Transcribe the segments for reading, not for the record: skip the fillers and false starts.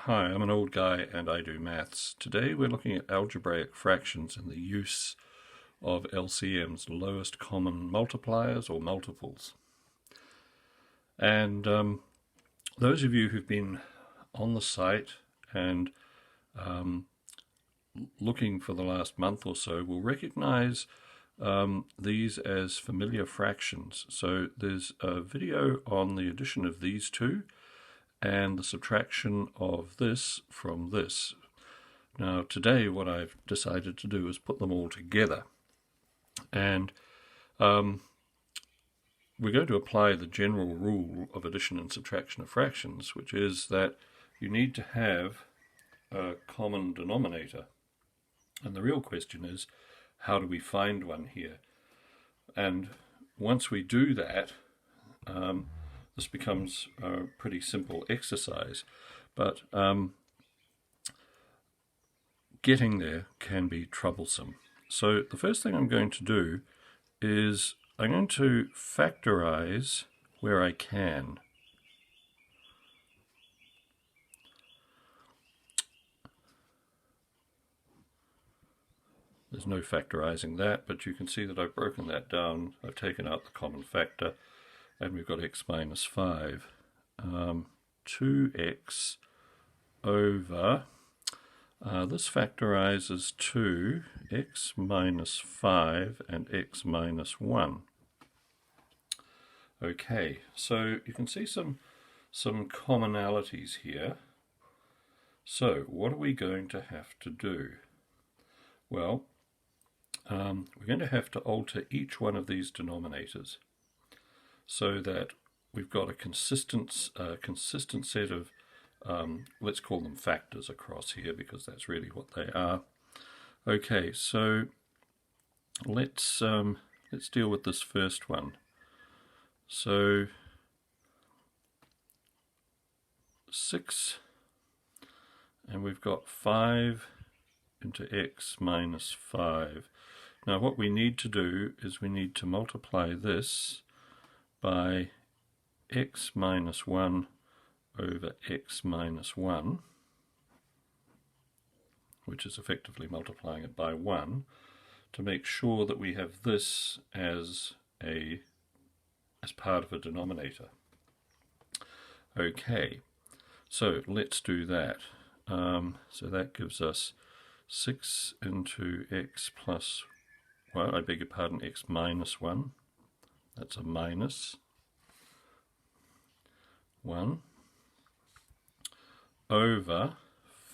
Hi, I'm an old guy and I do maths. Today we're looking at algebraic fractions and the use of LCM's, lowest common multipliers or multiples. And those of you who've been on the site and looking for the last month or so will recognize these as familiar fractions. So there's a video on the addition of these two and the subtraction of this from this. Now today what I've decided to do is put them all together, and we're going to apply the general rule of addition and subtraction of fractions, which is that you need to have a common denominator. And the real question is, how do we find one here? And once we do that, this becomes a pretty simple exercise, but getting there can be troublesome. So the first thing I'm going to do is I'm going to factorize where I can. There's no factorizing that, but you can see that I've broken that down. I've taken out the common factor, and we've got x minus 5. 2x over, this factorizes to x minus 5 and x minus 1. Okay, so you can see some commonalities here. So what are we going to have to do? Well, we're going to have to alter each one of these denominators so that we've got a consistent set of, let's call them factors across here, because that's really what they are. Okay, so let's deal with this first one. So 6, and we've got 5 into x minus 5. Now what we need to do is we need to multiply this by x minus 1 over x minus 1, which is effectively multiplying it by 1, to make sure that we have this as part of a denominator. Okay, so let's do that. So that gives us 6 into x plus, well, I beg your pardon, x minus 1. That's a minus 1 over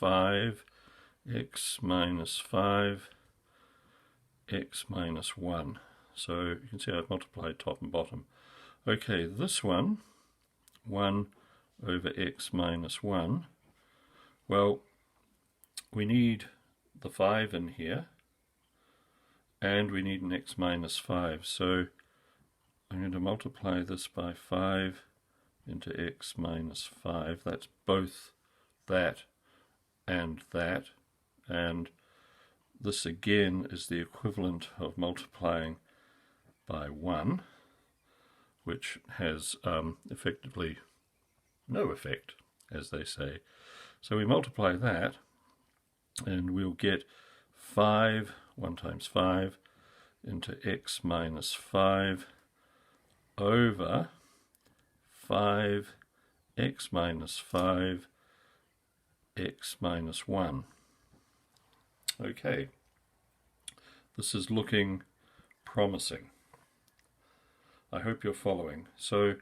5x minus 5 x minus 1. So you can see I've multiplied top and bottom. Okay, this one, 1 over x minus 1, well, we need the 5 in here, and we need an x minus 5. So I'm going to multiply this by 5 into x minus 5. That's both that, and this again is the equivalent of multiplying by 1, which has effectively no effect, as they say. So we multiply that, and we'll get 1 times 5 into x minus 5 over 5x minus 5 x minus 1. Okay, this is looking promising. I hope you're following. So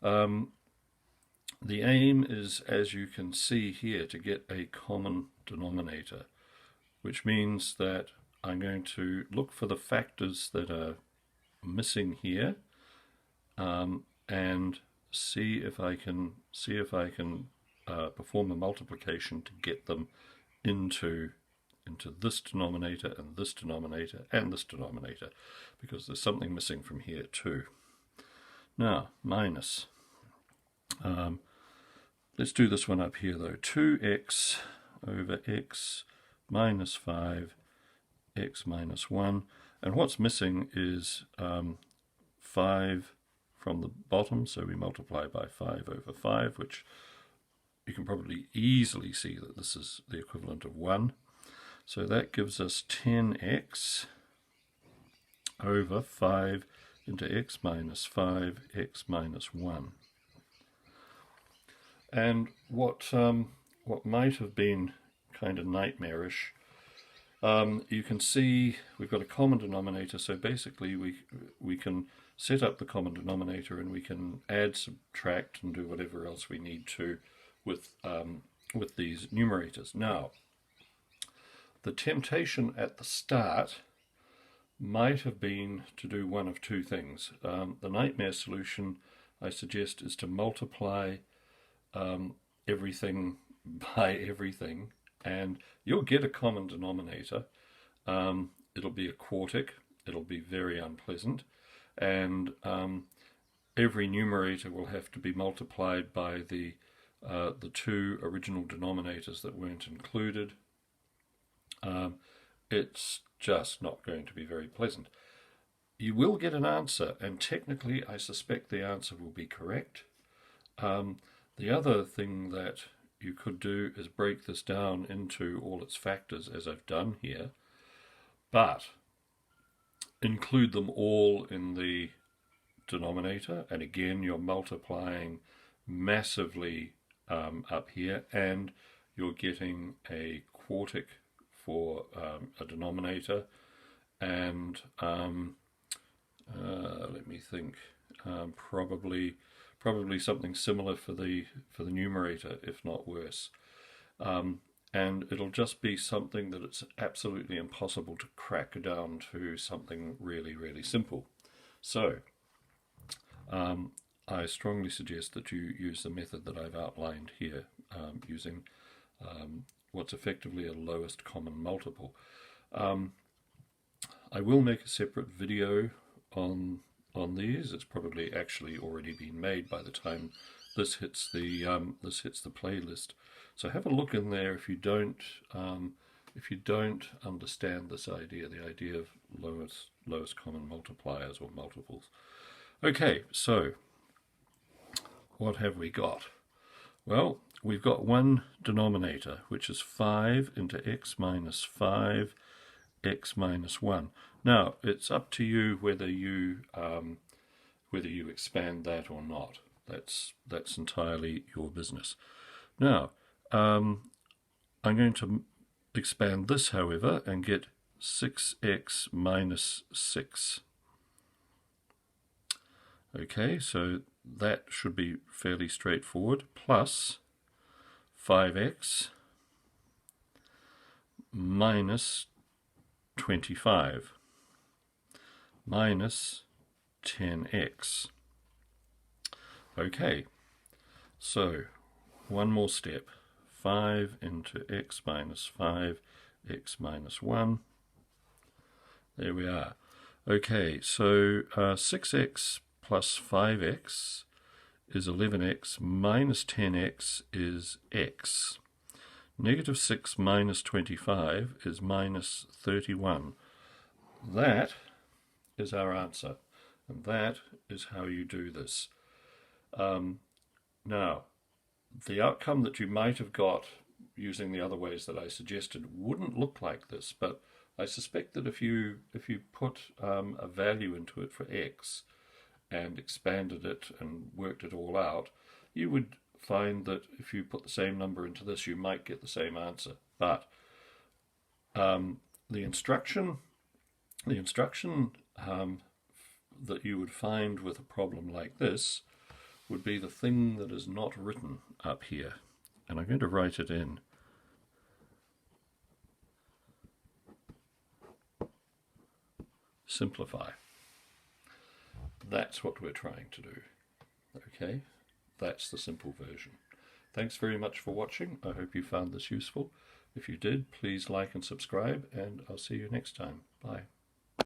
the aim is, as you can see here, to get a common denominator, which means that I'm going to look for the factors that are missing here, and see if I can perform a multiplication to get them into this denominator and this denominator and this denominator, because there's something missing from here too. Now, minus. Let's do this one up here though. 2x over x minus 5 x minus 1, and what's missing is 5 from the bottom, so we multiply by 5 over 5, which you can probably easily see that this is the equivalent of 1. So that gives us 10x over 5 into x minus 5, x minus 1. And what might have been kind of nightmarish, you can see we've got a common denominator, so basically we can set up the common denominator and we can add, subtract, and do whatever else we need to with these numerators. Now, the temptation at the start might have been to do one of two things. The nightmare solution, I suggest, is to multiply everything by everything, and you'll get a common denominator. It'll be a quartic, it'll be very unpleasant, and every numerator will have to be multiplied by the two original denominators that weren't included. It's just not going to be very pleasant. You will get an answer, and technically I suspect the answer will be correct. The other thing that you could do is break this down into all its factors, as I've done here, but include them all in the denominator, and again you're multiplying massively up here, and you're getting a quartic for a denominator, and let me think, probably something similar for the numerator, if not worse. And it'll just be something that it's absolutely impossible to crack down to something really, really simple. So I strongly suggest that you use the method that I've outlined here, using what's effectively a lowest common multiple. I will make a separate video on these. It's probably actually already been made by the time this hits the playlist. So have a look in there if you don't understand this idea, the idea of lowest common multipliers or multiples. Okay, so what have we got? Well, we've got one denominator, which is 5 into x minus 5, x minus 1. Now, it's up to you whether you expand that or not. That's entirely your business. Now, I'm going to expand this, however, and get 6x minus 6. Okay, so that should be fairly straightforward, plus 5x minus 25 minus 10x. Okay, so one more step. 5 into x minus 5, x minus 1. There we are. Okay, so 6x plus 5x is 11x, minus 10x is x. Negative 6 minus 25 is minus 31. That is our answer, and that is how you do this. Now, the outcome that you might have got using the other ways that I suggested wouldn't look like this, but I suspect that if you put a value into it for x and expanded it and worked it all out, you would find that if you put the same number into this, you might get the same answer. But the instruction that you would find with a problem like this would be the thing that is not written up here. And I'm going to write it in. Simplify. That's what we're trying to do. Okay, that's the simple version. Thanks very much for watching. I hope you found this useful. If you did, please like and subscribe, and I'll see you next time. Bye.